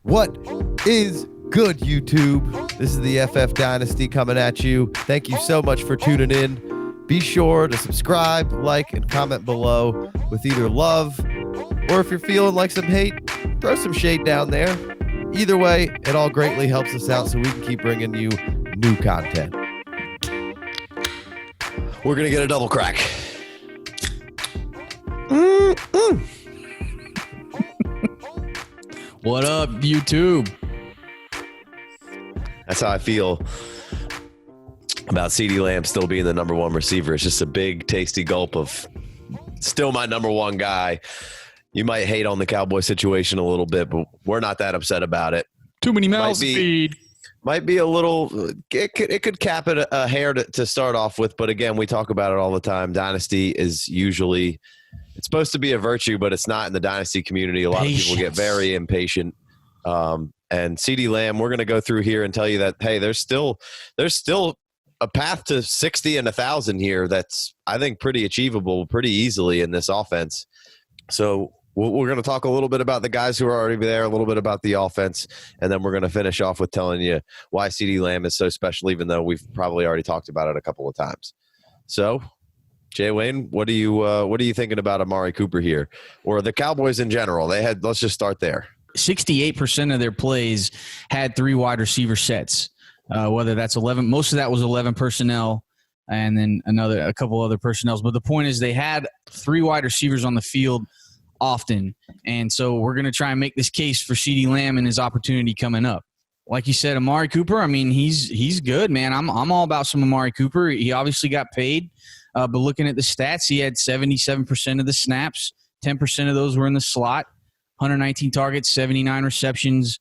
What is good, YouTube? This is the FF Dynasty coming at you. Thank you so much for tuning in. Be sure to subscribe, like, and comment below with either love or if you're feeling like some hate, throw some shade down there. Either way, it all greatly helps us out so we can keep bringing you new content. We're going to get a double crack. What up, YouTube? That's how I feel about CeeDee Lamb still being the number one receiver. It's just a big, tasty gulp of still my number one guy. You might hate on the Cowboy situation a little bit, but we're not that upset about it. Too many mouths to feed. Might be a little – it could cap it a hair to start off with, but again, we talk about it all the time. Dynasty is usually – it's supposed to be a virtue, but it's not in the Dynasty community. A lot of people get very impatient. And CeeDee Lamb, we're going to go through here and tell you that, hey, there's still a path to 60 and 1,000 here that's, I think, pretty achievable pretty easily in this offense. So we're going to talk a little bit about the guys who are already there, a little bit about the offense, and then we're going to finish off with telling you why CeeDee Lamb is so special, even though we've probably already talked about it a couple of times. So, Jay Wayne, what are you thinking about Amari Cooper here, or the Cowboys in general? Let's just start there. 68% of their plays had three wide receiver sets. Whether that's 11, most of that was 11 personnel, and then a couple other personnels. But the point is, they had three wide receivers on the field often, and so we're going to try and make this case for CeeDee Lamb and his opportunity coming up. Like you said, Amari Cooper. I mean, he's good, man. I'm all about some Amari Cooper. He obviously got paid. But looking at the stats, he had 77% of the snaps. 10% of those were in the slot. 119 targets, 79 receptions,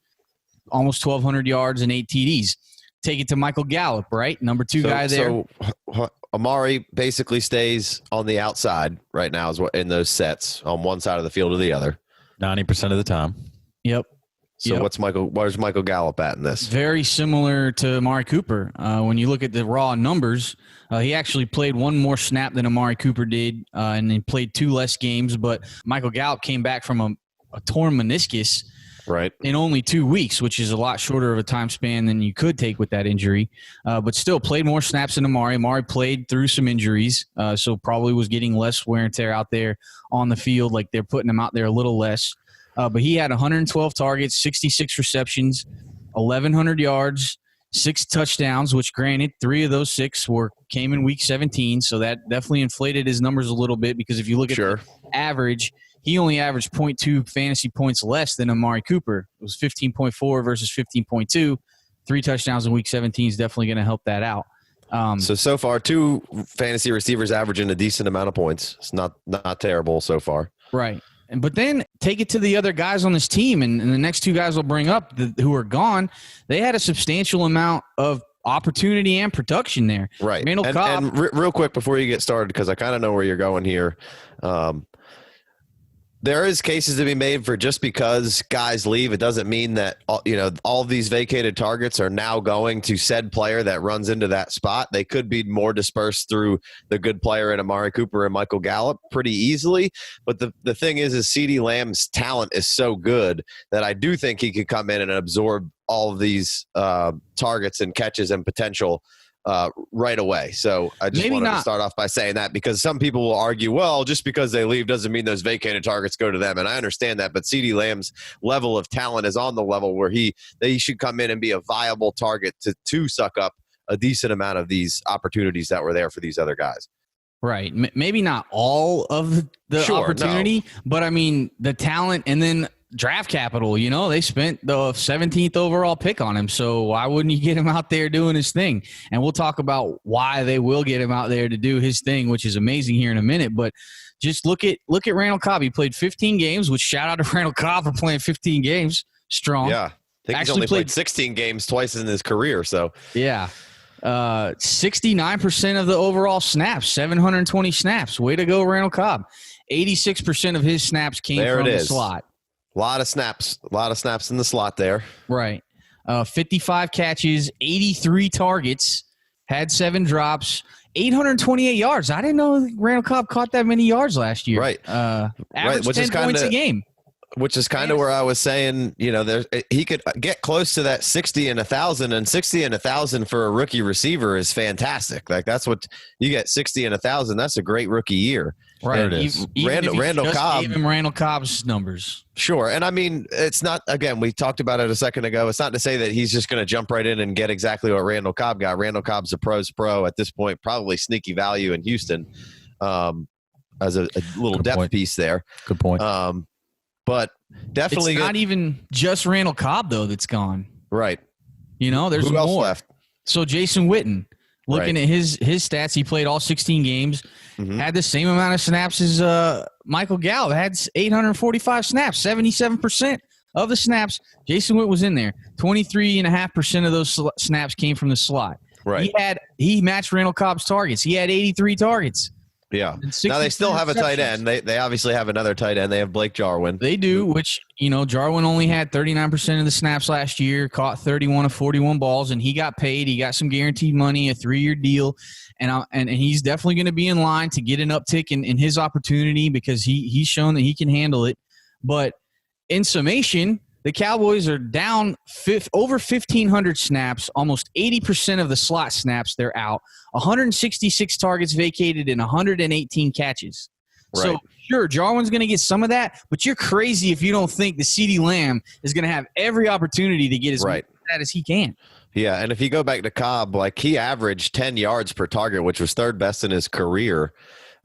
almost 1,200 yards, and 8 TDs. Take it to Michael Gallup, right? Number two guy there. So Amari basically stays on the outside right now in those sets, on one side of the field or the other. 90% of the time. Yep. So where's Michael Gallup at in this? Very similar to Amari Cooper. When you look at the raw numbers, he actually played one more snap than Amari Cooper did, and he played 2 less games. But Michael Gallup came back from a torn meniscus in only 2 weeks, which is a lot shorter of a time span than you could take with that injury. But still played more snaps than Amari. Amari played through some injuries, so probably was getting less wear and tear out there on the field. Like they're putting him out there a little less. But he had 112 targets, 66 receptions, 1,100 yards, 6 touchdowns, which granted 3 of those 6 came in week 17. So that definitely inflated his numbers a little bit, because if you look at the average, he only averaged 0.2 fantasy points less than Amari Cooper. It was 15.4 versus 15.2. 3 touchdowns in week 17 is definitely going to help that out. So far, 2 fantasy receivers averaging a decent amount of points. It's not terrible so far. Right. But then take it to the other guys on this team, and the next 2 guys will bring up who are gone. They had a substantial amount of opportunity and production there. Right. Randall Cobb. And real quick before you get started, because I kind of know where you're going here, there is cases to be made for just because guys leave, it doesn't mean that all these vacated targets are now going to said player that runs into that spot. They could be more dispersed through the good player in Amari Cooper and Michael Gallup pretty easily. But the thing is CeeDee Lamb's talent is so good that I do think he could come in and absorb all of these targets and catches and potential right away. So I just wanted to start off by saying that, because some people will argue, well, just because they leave doesn't mean those vacated targets go to them. And I understand that, but CeeDee Lamb's level of talent is on the level where they should come in and be a viable target to suck up a decent amount of these opportunities that were there for these other guys. Right. Maybe not all of the opportunity, but I mean, the talent, and then draft capital, they spent the 17th overall pick on him. So why wouldn't you get him out there doing his thing? And we'll talk about why they will get him out there to do his thing, which is amazing here in a minute. But just look at Randall Cobb. He played 15 games, which shout out to Randall Cobb for playing 15 games strong. Yeah. I think he's only played 16 games twice in his career. So yeah. 69% of the overall snaps, 720 snaps. Way to go, Randall Cobb. 86% of his snaps came from the slot. A lot of snaps in the slot there. Right. 55 catches, 83 targets, had 7 drops, 828 yards. I didn't know Randall Cobb caught that many yards last year. Right. Averaged 10 points a game. Which is kind of where I was saying, he could get close to that 60 and 1,000, and 60 and 1,000 for a rookie receiver is fantastic. Like that's what you get, 60 and 1,000. That's a great rookie year. Right. And Randall Cobb gave him Randall Cobb's numbers. Sure. And I mean, it's not, again, we talked about it a second ago. It's not to say that he's just going to jump right in and get exactly what Randall Cobb got. Randall Cobb's a pro's pro at this point, probably sneaky value in Houston as a little depth piece there. Good point. But definitely it's not even just Randall Cobb though that's gone. Right. There's Who else more. left? So Jason Witten, looking at his stats, he played all 16 games, had the same amount of snaps as Michael Gallup, had 845 snaps, 77% of the snaps. Jason Witten was in there. 23.5% of those snaps came from the slot. Right. He matched Randall Cobb's targets. He had 83 targets. Yeah. Now they still have a tight end. They obviously have another tight end. They have Blake Jarwin. They do, which, Jarwin only had 39% of the snaps last year, caught 31 of 41 balls, and he got paid. He got some guaranteed money, a 3-year deal, and he's definitely going to be in line to get an uptick in his opportunity because he's shown that he can handle it. But in summation, the Cowboys are down over 1,500 snaps, almost 80% of the slot snaps they're out, 166 targets vacated, and 118 catches. Right. So, sure, Jarwin's going to get some of that, but you're crazy if you don't think the CeeDee Lamb is going to have every opportunity to get as much of that as he can. Yeah, and if you go back to Cobb, like he averaged 10 yards per target, which was third best in his career.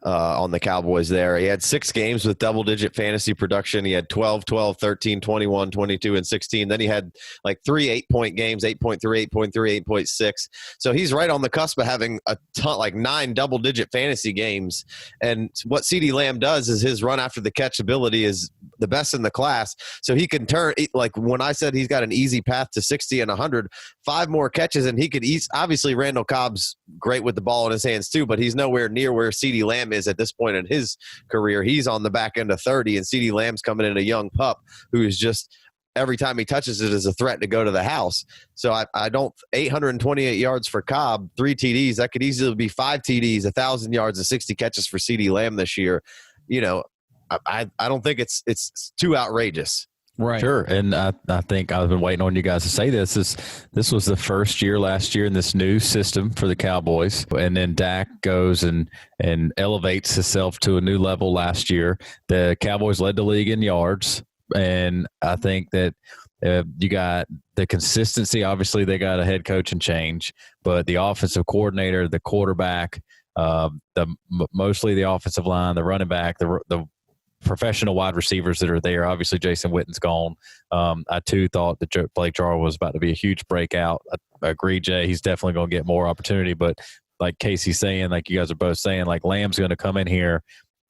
On the Cowboys there. He had 6 games with double-digit fantasy production. He had 12, 12, 13, 21, 22, and 16. Then he had like 3 8-point games, 8.3, 8.3, 8.6. So he's right on the cusp of having a ton, like 9 double-digit fantasy games. And what CeeDee Lamb does is his run after the catch ability is the best in the class. So he can turn, like when I said he's got an easy path to 60 and 100, 5 more catches, and he could eat. Obviously, Randall Cobb's great with the ball in his hands too, but he's nowhere near where CeeDee Lamb is at this point in his career. He's on the back end of 30, and CeeDee Lamb's coming in a young pup who is just every time he touches it is a threat to go to the house. So I don't 828 yards for Cobb, 3 TDs. That could easily be 5 TDs, 1,000 yards, and 60 catches for CeeDee Lamb this year. I don't think it's too outrageous. Right. Sure. And I think I've been waiting on you guys to say this. This was the first year last year in this new system for the Cowboys. And then Dak goes and elevates himself to a new level last year. The Cowboys led the league in yards. And I think that you got the consistency. Obviously, they got a head coach and change. But the offensive coordinator, the quarterback, mostly the offensive line, the running back, the professional wide receivers that are there. Obviously, Jason Witten's gone. I, too, thought that Blake Jarwin was about to be a huge breakout. I agree, Jay. He's definitely going to get more opportunity. But like Casey's saying, like you guys are both saying, like Lamb's going to come in here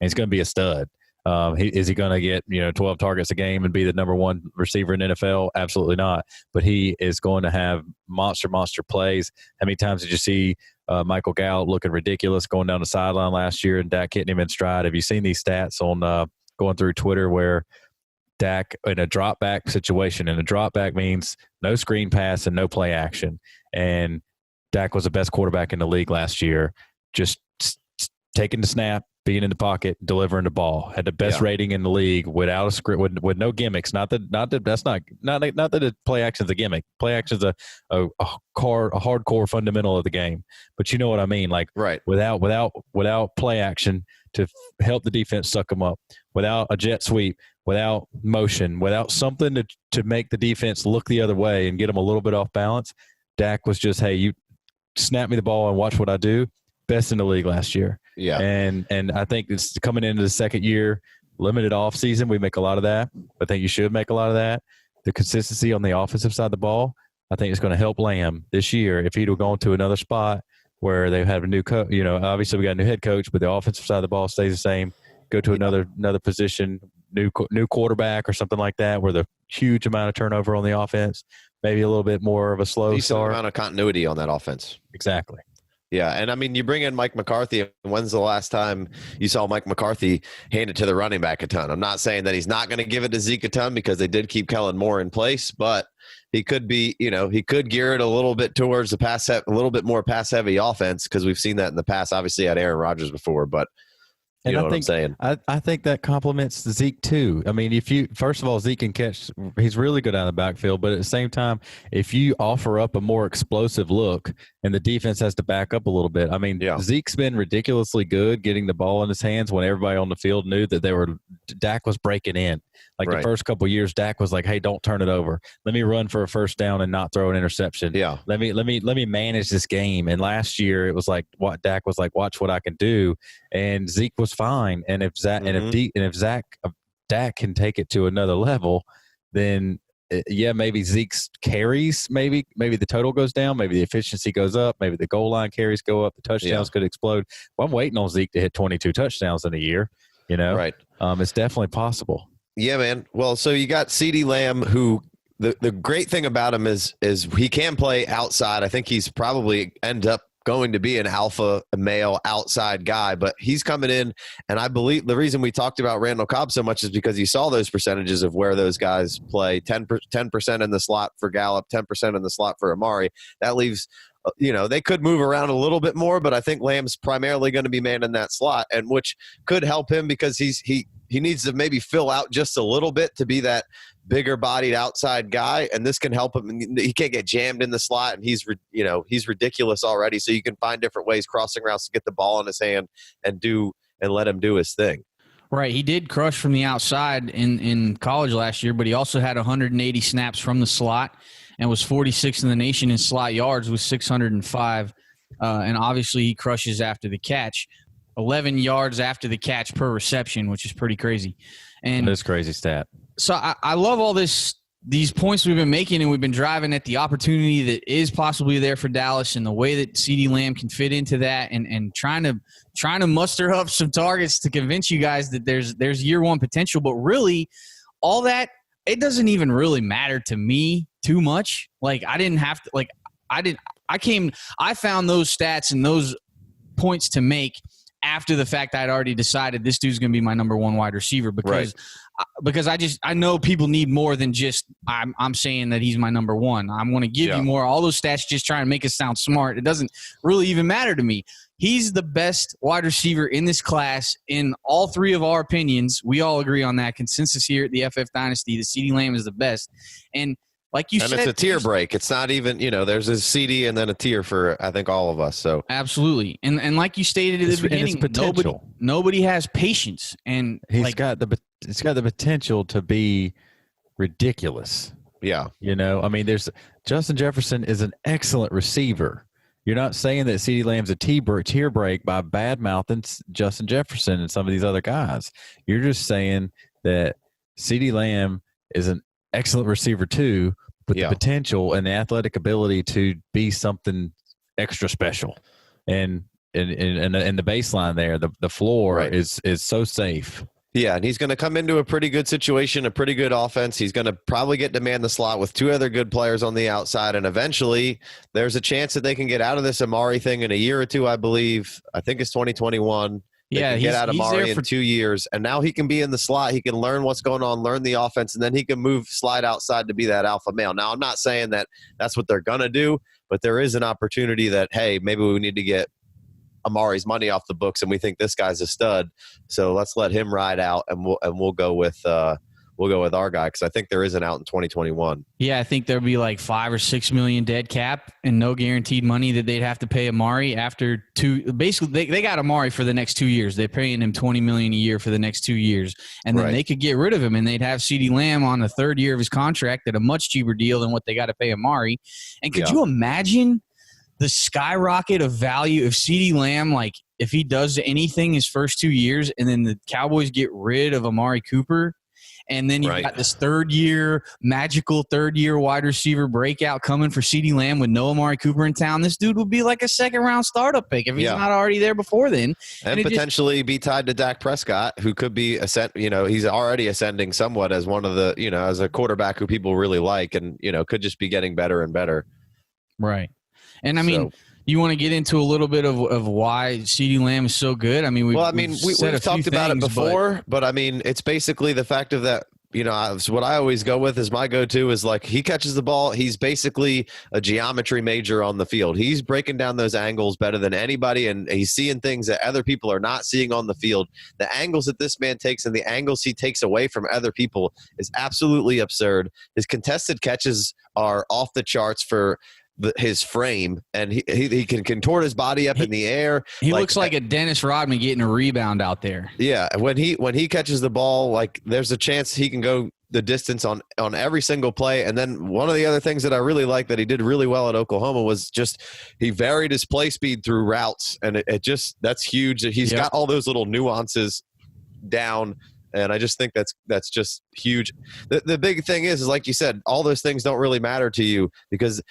and he's going to be a stud. Is he going to get 12 targets a game and be the number 1 receiver in NFL? Absolutely not. But he is going to have monster plays. How many times did you see Michael Gallup looking ridiculous going down the sideline last year and Dak hitting him in stride? Have you seen these stats on going through Twitter where Dak in a drop back situation, and a drop back means no screen pass and no play action, and Dak was the best quarterback in the league last year, just taking the snap, being in the pocket, delivering the ball, had the best rating in the league without a script, with no gimmicks. Not that the play action's a gimmick. Play action's a hardcore fundamental of the game. But you know what I mean? Like without play action to help the defense suck them up, without a jet sweep, without motion, without something to make the defense look the other way and get them a little bit off balance. Dak was just, hey, you snap me the ball and watch what I do. Best in the league last year. Yeah. And I think it's coming into the second year, limited off season. We make a lot of that. I think you should make a lot of that. The consistency on the offensive side of the ball, I think it's going to help Lamb this year. If he'd have gone to another spot where they have a new coach, obviously we got a new head coach, but the offensive side of the ball stays the same. Go to another position, new quarterback or something like that, where the huge amount of turnover on the offense, maybe a little bit more of a slow start. Amount of continuity on that offense. Exactly. Yeah, and I mean, you bring in Mike McCarthy, and when's the last time you saw Mike McCarthy hand it to the running back a ton? I'm not saying that he's not going to give it to Zeke a ton, because they did keep Kellen Moore in place, but he could be, he could gear it a little bit towards a little bit more pass-heavy offense, because we've seen that in the past. Obviously, had Aaron Rodgers before, but You know what I'm saying? I think that complements Zeke too. I mean, first of all, Zeke can catch, he's really good out of the backfield, but at the same time, if you offer up a more explosive look and the defense has to back up a little bit, I mean, Zeke's been ridiculously good getting the ball in his hands when everybody on the field knew that Dak was breaking in. Like the first couple of years, Dak was like, "Hey, don't turn it over. Let me run for a first down and not throw an interception. Yeah, let me manage this game." And last year, it was like what Dak was like, "Watch what I can do." And Zeke was fine. And if Dak can take it to another level, then maybe Zeke's carries, maybe the total goes down, maybe the efficiency goes up, maybe the goal line carries go up, the touchdowns could explode. Well, I'm waiting on Zeke to hit 22 touchdowns in a year. You know, right? It's definitely possible. Yeah, man. Well, so you got CeeDee Lamb, who the great thing about him is he can play outside. I think he's probably end up going to be an alpha male outside guy, but he's coming in, and I believe the reason we talked about Randall Cobb so much is because you saw those percentages of where those guys play, 10% in the slot for Gallup, 10% in the slot for Amari. That leaves, they could move around a little bit more, but I think Lamb's primarily going to be manning that slot, and which could help him because he needs to maybe fill out just a little bit to be that bigger bodied outside guy, and this can help him. He can't get jammed in the slot, and he's ridiculous already, so you can find different ways, crossing routes, to get the ball in his hand and let him do his thing. Right. He did crush from the outside in college last year, but he also had 180 snaps from the slot and was 46th in the nation in slot yards with 605. And obviously he crushes after the catch. 11 yards after the catch per reception, which is pretty crazy. And that's a crazy stat. So I love all these points we've been making, and we've been driving at the opportunity that is possibly there for Dallas and the way that CeeDee Lamb can fit into that, and trying to muster up some targets to convince you guys that there's year one potential. But really, all that, it doesn't even really matter to me too much. Like, I didn't have to, like, I found those stats and those points to make after the fact. I'd already decided this dude's going to be my number one wide receiver because I know people need more than just I'm saying that he's my number one. I'm going to give you more. All those stats just try and make us sound smart. It doesn't really even matter to me. He's the best wide receiver in this class in all three of our opinions. We all agree on that consensus here at the FF Dynasty. The CeeDee Lamb is the best. And like you said, it's a tier break. It's not even, there's a CeeDee and then a tier for, I think, all of us. So absolutely. And like you stated at the beginning, nobody has patience. And he's got the potential to be ridiculous. Yeah. I mean, Justin Jefferson is an excellent receiver. You're not saying that CeeDee Lamb's a tier break by bad-mouthing Justin Jefferson and some of these other guys. You're just saying that CeeDee Lamb is an excellent receiver too, with the potential and the athletic ability to be something extra special. And the baseline there, the floor is so safe. Yeah, and he's going to come into a pretty good situation, a pretty good offense. He's going to probably get to man the slot with two other good players on the outside, and eventually there's a chance that they can get out of this Amari thing in a year or two, I believe. I think it's 2021. They can get out of Amari in 2 years, and now he can be in the slot. He can learn what's going on, learn the offense, and then he can slide outside to be that alpha male. Now, I'm not saying that that's what they're going to do, but there is an opportunity that, hey, maybe we need to get Amari's money off the books, and we think this guy's a stud. So let's let him ride out, and we'll go with our guy, because I think there is an out in 2021. Yeah, I think there'll be like $5 or $6 million dead cap and no guaranteed money that they'd have to pay Amari after two. Basically, they got Amari for the next 2 years. They're paying him $20 million a year for the next 2 years, and then they could get rid of him, and they'd have CeeDee Lamb on the third year of his contract at a much cheaper deal than what they got to pay Amari. And could you imagine the skyrocket of value of CeeDee Lamb, like if he does anything his first 2 years, and then the Cowboys get rid of Amari Cooper, and then you got this magical third year wide receiver breakout coming for CeeDee Lamb with no Amari Cooper in town. This dude would be like a second round startup pick if he's not already there before then. And potentially be tied to Dak Prescott, who could be he's already ascending somewhat as one of the, as a quarterback who people really like, and, could just be getting better and better. Right. And I mean, you want to get into a little bit of why CeeDee Lamb is so good? I mean, we've talked about it before, but I mean, it's basically the fact of that what I always go with is my go-to is like he catches the ball. He's basically a geometry major on the field. He's breaking down those angles better than anybody, and he's seeing things that other people are not seeing on the field. The angles that this man takes and the angles he takes away from other people is absolutely absurd. His contested catches are off the charts for his frame, and he can contort his body up in the air. He looks like a Dennis Rodman getting a rebound out there. Yeah, when he catches the ball, like there's a chance he can go the distance on every single play. And then one of the other things that I really like that he did really well at Oklahoma was just he varied his play speed through routes, and that's huge. He's got all those little nuances down. And I just think that's just huge. The big thing is like you said, all those things don't really matter to you because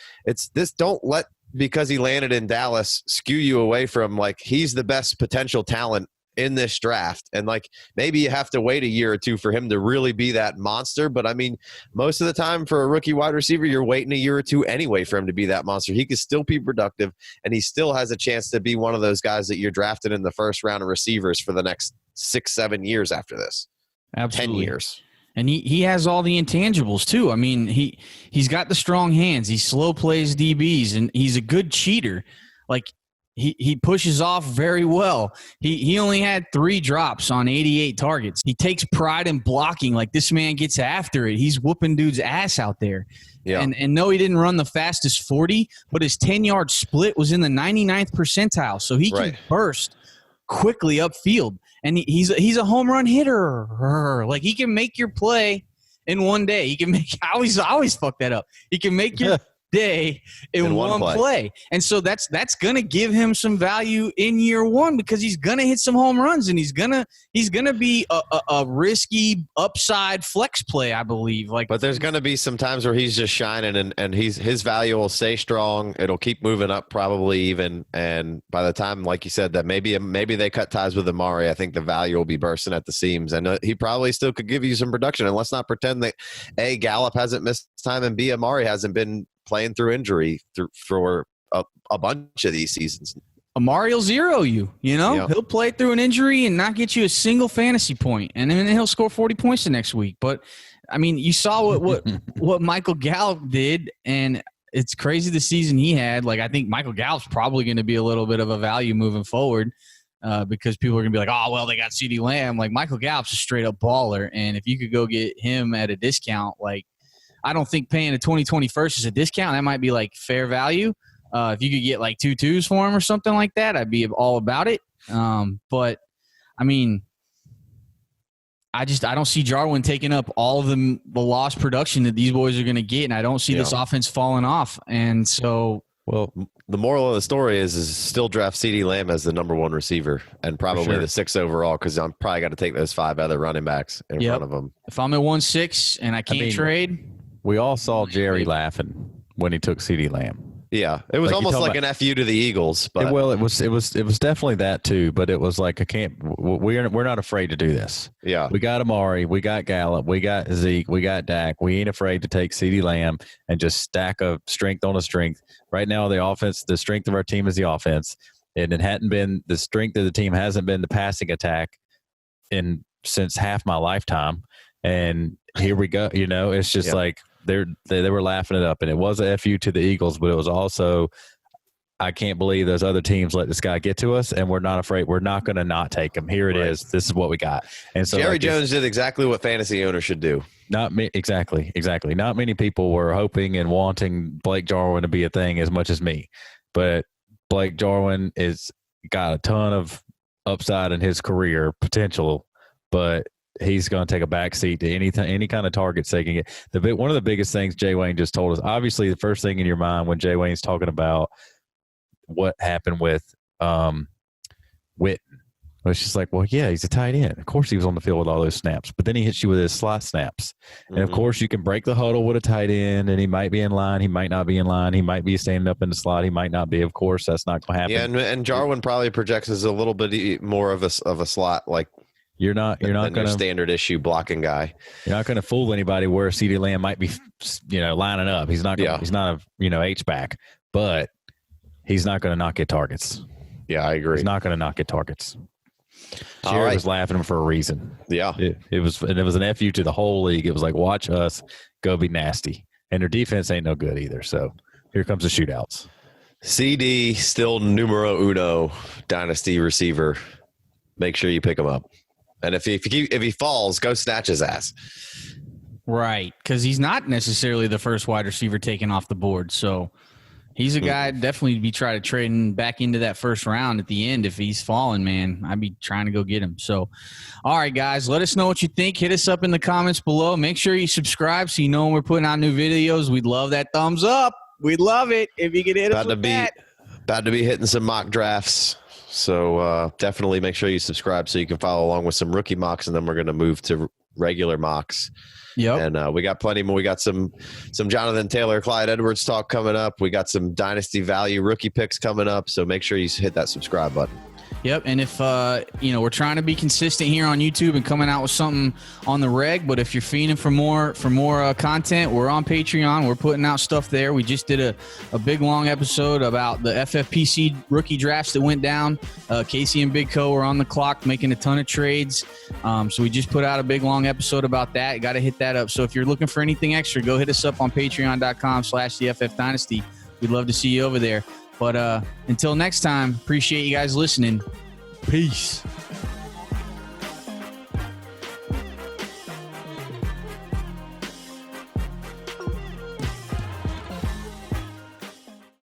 don't let because he landed in Dallas skew you away from like he's the best potential talent in this draft. And like maybe you have to wait a year or two for him to really be that monster. But I mean, most of the time for a rookie wide receiver, you're waiting a year or two anyway for him to be that monster. He can still be productive, and he still has a chance to be one of those guys that you're drafted in the first round of receivers for the next 6-7 years after this. Absolutely. 10 years. And he has all the intangibles too. I mean, he's got the strong hands. He slow plays DBs, and he's a good cheater. Like he pushes off very well. He only had 3 drops on 88 targets. He takes pride in blocking. Like this man gets after it. He's whooping dude's ass out there. Yeah. And no, he didn't run the fastest 40, but his 10-yard split was in the 99th percentile. So he can burst quickly upfield. And he's a home run hitter. Like he can make your play in one day. He can make. I always fuck that up. He can make your day in one play. And so that's gonna give him some value in year one because he's gonna hit some home runs and he's gonna be a risky upside flex play, I believe. Like, but there's gonna be some times where he's just shining and his value will stay strong. It'll keep moving up probably even. And by the time, like you said, that maybe they cut ties with Amari, I think the value will be bursting at the seams. And he probably still could give you some production. And let's not pretend that A, Gallup hasn't missed time, and B, Amari hasn't been playing through injury for a bunch of these seasons. Amari will zero you, Yep. He'll play through an injury and not get you a single fantasy point, and then he'll score 40 points the next week. But I mean, you saw what Michael Gallup did, and it's crazy the season he had. Like, I think Michael Gallup's probably going to be a little bit of a value moving forward because people are going to be like, oh, well, they got CeeDee Lamb. Like, Michael Gallup's a straight up baller, and if you could go get him at a discount, like, I don't think paying a 2020 first is a discount. That might be like fair value. If you could get like 2 2s for him or something like that, I'd be all about it. But I mean, I don't see Jarwin taking up all of the lost production that these boys are going to get, and I don't see this offense falling off. And so, well, the moral of the story is still draft CeeDee Lamb as the number 1 receiver and probably the 6th overall because I'm probably got to take those 5 other running backs in front of them. If I'm at 1-6 and I can't trade. We all saw Jerry laughing when he took CeeDee Lamb. Yeah, it was almost like an FU to the Eagles. But it was definitely that too. But it was like we're not afraid to do this. Yeah, we got Amari, we got Gallup, we got Zeke, we got Dak. We ain't afraid to take CeeDee Lamb and just stack a strength on a strength. Right now, the offense, the strength of our team is the offense, and it hadn't been the strength of the team hasn't been the passing attack since half my lifetime. And here we go. It's just like. They were laughing it up, and it was a FU to the Eagles, but it was also, I can't believe those other teams let this guy get to us, and we're not afraid. We're not going to not take him. Here it is. This is what we got. And so Jerry Jones did exactly what fantasy owners should do. Not me, exactly. Not many people were hoping and wanting Blake Jarwin to be a thing as much as me, but Blake Jarwin is got a ton of upside in his career potential, but he's going to take a backseat to any kind of targets they can get. One of the biggest things Jay Wayne just told us, obviously the first thing in your mind when Jay Wayne's talking about what happened with Witten, it's just like, well, yeah, he's a tight end. Of course he was on the field with all those snaps, but then he hits you with his slot snaps. Mm-hmm. And, of course, you can break the huddle with a tight end, and he might be in line. He might not be in line. He might be standing up in the slot. He might not be. Of course, that's not going to happen. Yeah, and Jarwin probably projects as a little bit more of a slot, like, You're not going to standard issue blocking guy. You're not going to fool anybody where CeeDee Lamb might be, lining up. He's not. He's not a H back, but he's not going to not get targets. Yeah, I agree. He's not going to not get targets. Jared was laughing for a reason. Yeah. It was an FU to the whole league. It was like, watch us go be nasty. And their defense ain't no good either. So here comes the shootouts. CD still numero uno dynasty receiver. Make sure you pick him up. And if he falls, go snatch his ass. Right, because he's not necessarily the first wide receiver taken off the board. So he's a guy definitely to be trying to trade back into that first round at the end. If he's falling, man, I'd be trying to go get him. So, all right, guys, let us know what you think. Hit us up in the comments below. Make sure you subscribe so you know when we're putting out new videos. We'd love that thumbs up. We'd love it if you could hit us with that. About to be hitting some mock drafts. So definitely make sure you subscribe so you can follow along with some rookie mocks, and then we're going to move to regular mocks. Yep. And we got plenty more. We got some Jonathan Taylor, Clyde Edwards talk coming up. We got some dynasty value rookie picks coming up. So make sure you hit that subscribe button. Yep, and if we're trying to be consistent here on YouTube and coming out with something on the reg, but if you're fiending for more content, we're on Patreon. We're putting out stuff there. We just did a big long episode about the FFPC rookie drafts that went down. Casey and Big Co were on the clock making a ton of trades. So we just put out a big long episode about that. Got to hit that up. So if you're looking for anything extra, go hit us up on patreon.com/theFFDynasty. We'd love to see you over there. But until next time, appreciate you guys listening. Peace.